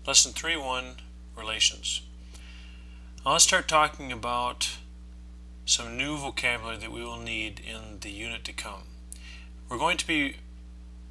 Lesson 3.1 Relations. Now let's start talking about some new vocabulary that we will need in the unit to come. We're going to be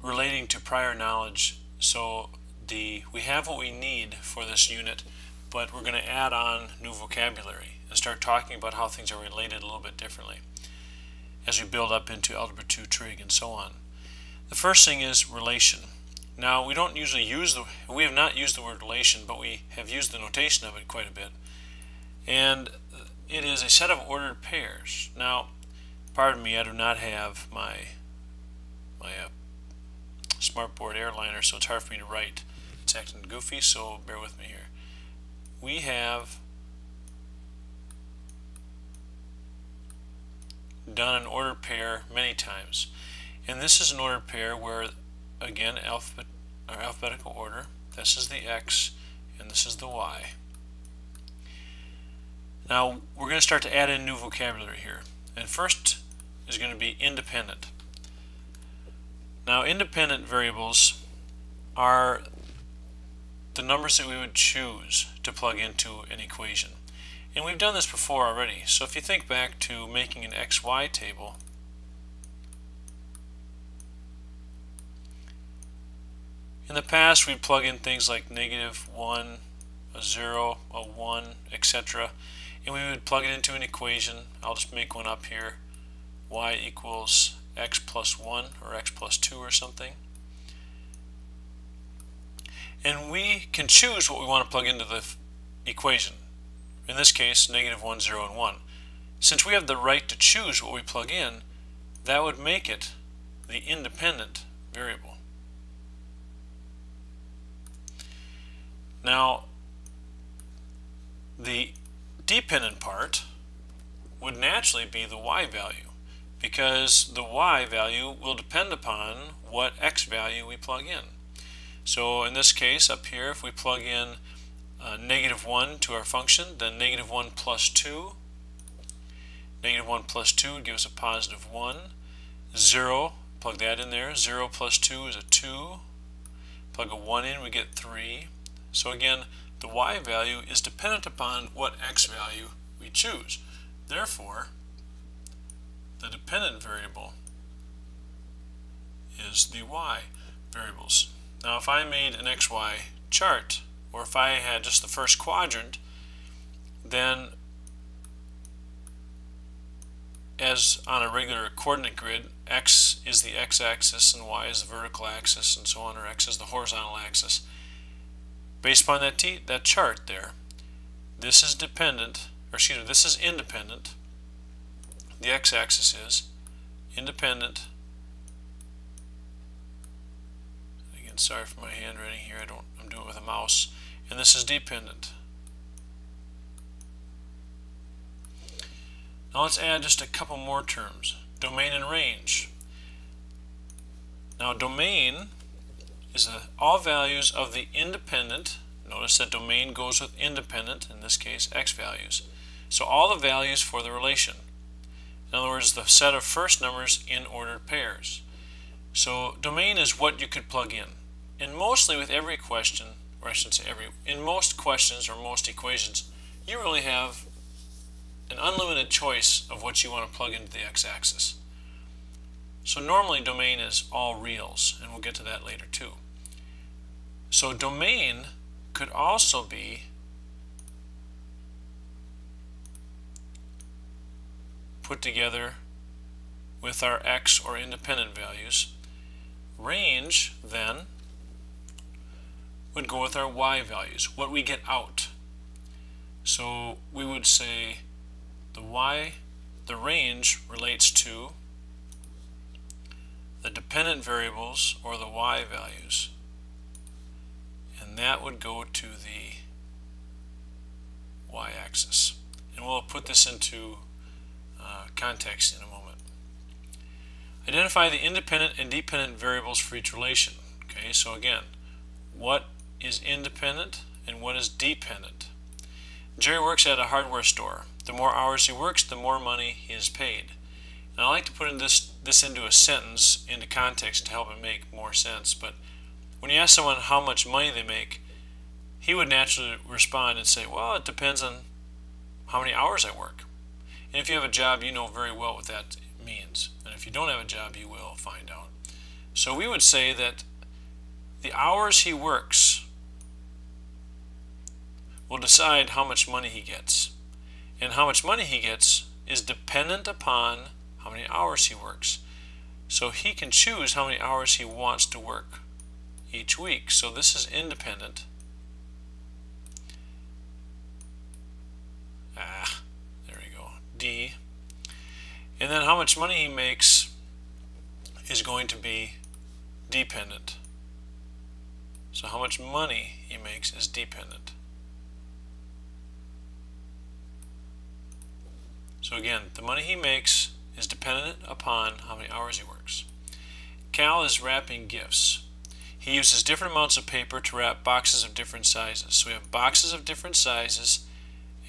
relating to prior knowledge, so we have what we need for this unit, but we're going to add on new vocabulary and start talking about how things are related a little bit differently as we build up into Algebra 2 trig and so on. The first thing is relation. Now we don't usually we have not used the word relation, but we have used the notation of it quite a bit. And it is a set of ordered pairs. Now, pardon me, I do not have my smartboard airliner, so it's hard for me to write. It's acting goofy, so bear with me here. We have done an ordered pair many times. And this is an ordered pair where, again, alphabetical order. This is the X and this is the Y. Now we're going to start to add in new vocabulary here. And first is going to be independent. Now independent variables are the numbers that we would choose to plug into an equation. And we've done this before already. So if you think back to making an XY table, in the past we'd plug in things like -1, a 0, a 1, etc. And we would plug it into an equation. I'll just make one up here. Y equals x plus 1 or x plus 2 or something. And we can choose what we want to plug into the equation. In this case, -1, 0, and 1. Since we have the right to choose what we plug in, that would make it the independent variable. Now, the dependent part would naturally be the Y value, because the Y value will depend upon what X value we plug in. So in this case up here, if we plug in -1 to our function, then -1 plus 2. -1 plus 2 would give us a positive 1. 0, plug that in there. 0 plus 2 is a 2. Plug a 1 in, we get 3. So again, the Y value is dependent upon what X value we choose. Therefore, the dependent variable is the Y variables. Now if I made an XY chart, or if I had just the first quadrant, then as on a regular coordinate grid, X is the x-axis and Y is the vertical axis and so on, or X is the horizontal axis. Based upon that chart there, this is dependent, or excuse me, this is independent. The x-axis is independent. Again, sorry for my handwriting here. I'm doing it with a mouse. And this is dependent. Now let's add just a couple more terms. Domain and range. Now domain is all values of the independent. Notice that domain goes with independent, in this case X values. So all the values for the relation. In other words, the set of first numbers in ordered pairs. So domain is what you could plug in. And mostly with every question, or I shouldn't say every, in most questions or most equations, you really have an unlimited choice of what you want to plug into the x-axis. So normally domain is all reals, and we'll get to that later too. So domain could also be put together with our X or independent values. Range then would go with our Y values, what we get out. So we would say the range relates to the dependent variables or the Y values, and that would go to the y-axis. And we'll put this into context in a moment. Identify the independent and dependent variables for each relation. Okay, so again, what is independent and what is dependent? Jerry works at a hardware store. The more hours he works, the more money he is paid. And I like to put this into a sentence, into context, to help it make more sense. But when you ask someone how much money they make, he would naturally respond and say, well, it depends on how many hours I work. And if you have a job, you know very well what that means. And if you don't have a job, you will find out. So we would say that the hours he works will decide how much money he gets. And how much money he gets is dependent upon how many hours he works. So he can choose how many hours he wants to work each week. So this is independent. There we go, D. And then how much money he makes is going to be dependent. So how much money he makes is dependent. So again, the money he makes is dependent upon how many hours he works. Cal is wrapping gifts. He uses different amounts of paper to wrap boxes of different sizes. So we have boxes of different sizes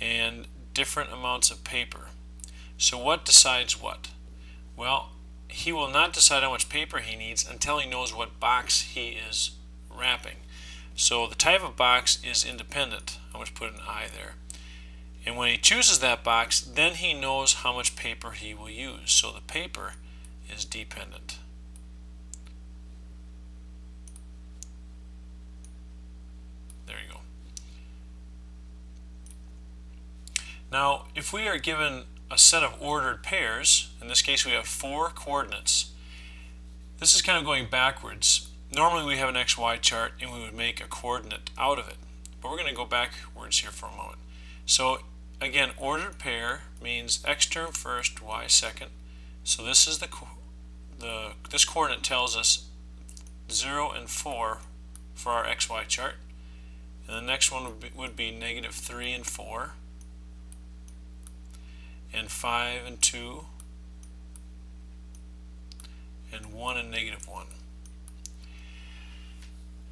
and different amounts of paper. So what decides what? Well, he will not decide how much paper he needs until he knows what box he is wrapping. So the type of box is independent. I'm going to put an I there. And when he chooses that box, then he knows how much paper he will use. So the paper is dependent. There you go. Now, if we are given a set of ordered pairs, in this case we have 4 coordinates. This is kind of going backwards. Normally we have an XY chart and we would make a coordinate out of it. But we're going to go backwards here for a moment. So again, ordered pair means X term first, Y second. So this is this coordinate tells us 0 and 4 for our XY chart. And the next one would be negative 3 and 4. And 5 and 2. And 1 and negative 1.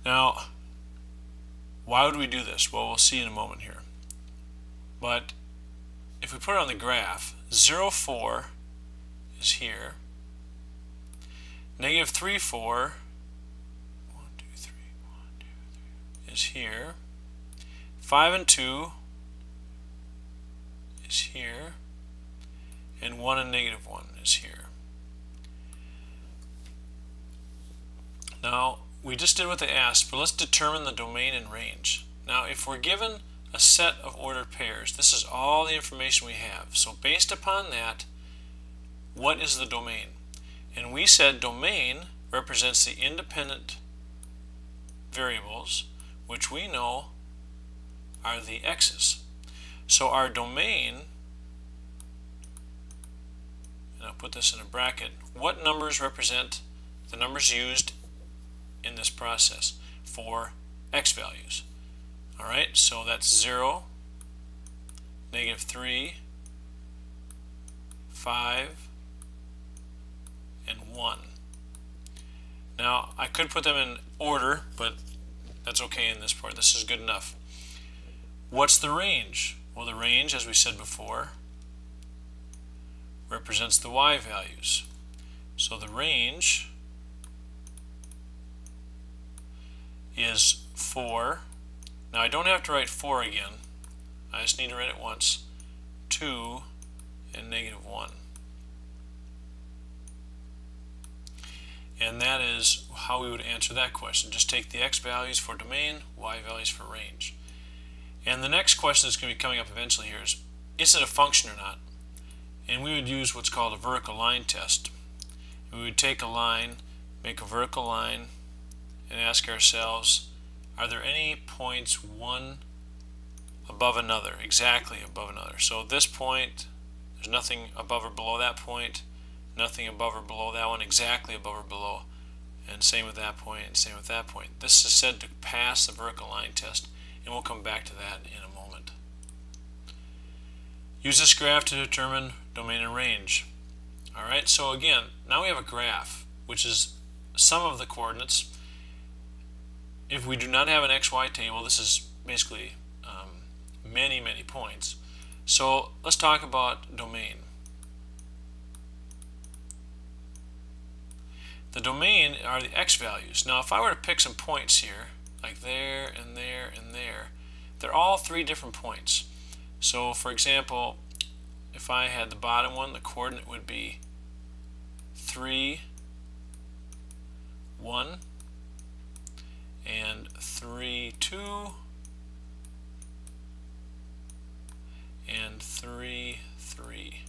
Now, why would we do this? Well, we'll see in a moment here. But if we put it on the graph, 0, 4 is here. Negative 3, 4 is here. 5 and 2 is here. And 1 and negative 1 is here. Now, we just did what they asked, but let's determine the domain and range. Now, if we're given a set of ordered pairs, this is all the information we have. So based upon that, what is the domain? And we said domain represents the independent variables, which we know are the x's. So our domain, and I'll put this in a bracket, what numbers represent the numbers used in this process for x values? Alright, so that's 0, negative 3, 5, and 1. Now, I could put them in order, but that's okay in this part. This is good enough. What's the range? Well, the range, as we said before, represents the y values. So the range is 4. Now I don't have to write 4 again. I just need to write it once. 2 and negative 1. And that is how we would answer that question. Just take the x values for domain, y values for range. And the next question that's going to be coming up eventually here is it a function or not? And we would use what's called a vertical line test. We would take a line, make a vertical line, and ask ourselves, are there any points one above another, exactly above another? So at this point, there's nothing above or below that point, nothing above or below that one, exactly above or below, and same with that point, and same with that point. This is said to pass the vertical line test, and we'll come back to that in a moment. Use this graph to determine domain and range. Alright, so again, now we have a graph, which is sum of the coordinates. If we do not have an XY table, this is basically many, many points. So let's talk about domain. The domain are the x values. Now if I were to pick some points here, like there and there and there. They're all 3 different points. So for example, if I had the bottom one, the coordinate would be 3, 1, and 3, 2, and 3, 3.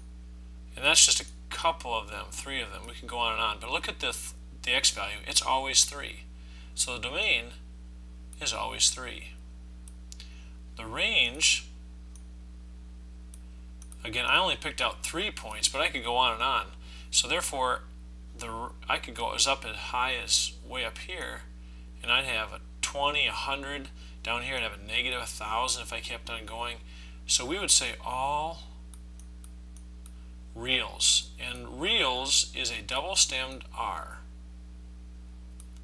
And that's just a couple of them, 3 of them. We can go on and on. But look at the x value. It's always 3. So the domain is always 3. The range, again, I only picked out 3 points, but I could go on and on. So therefore, I could go as up as high as way up here, and I'd have a 20, 100. Down here I'd have a negative 1,000 if I kept on going. So we would say all reals. And reals is a double-stemmed R.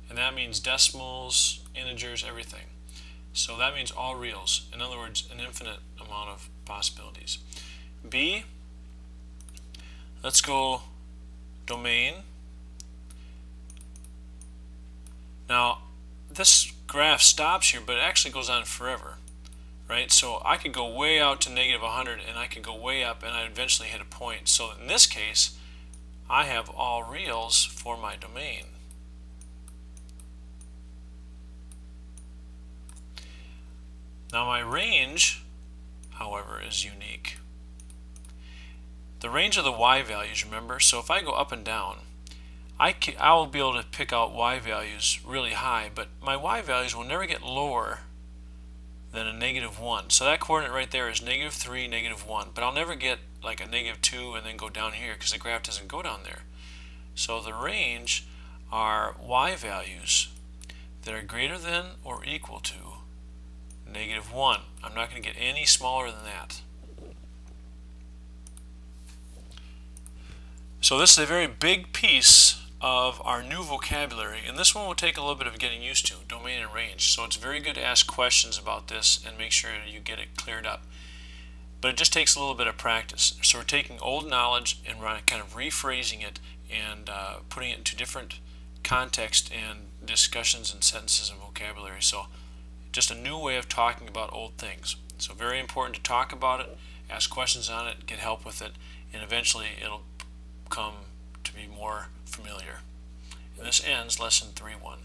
And that means decimals, integers, everything. So that means all reals. In other words, an infinite amount of possibilities. B, let's go domain. Now, this graph stops here, but it actually goes on forever, right? So I could go way out to negative 100, and I could go way up, and I'd eventually hit a point. So in this case, I have all reals for my domain. Now my range, however, is unique. The range of the y values, remember? So if I go up and down, I will be able to pick out y values really high, but my y values will never get lower than a negative 1. So that coordinate right there is negative 3, negative 1. But I'll never get like a negative 2 and then go down here because the graph doesn't go down there. So the range are y values that are greater than or equal to negative 1. I'm not going to get any smaller than that. So this is a very big piece of our new vocabulary, and this one will take a little bit of getting used to, domain and range. So it's very good to ask questions about this and make sure you get it cleared up. But it just takes a little bit of practice. So we're taking old knowledge and we're kind of rephrasing it and putting it into different context and discussions and sentences and vocabulary. So just a new way of talking about old things. So very important to talk about it, ask questions on it, get help with it, and eventually it'll come to be more familiar. And this ends lesson 3.1.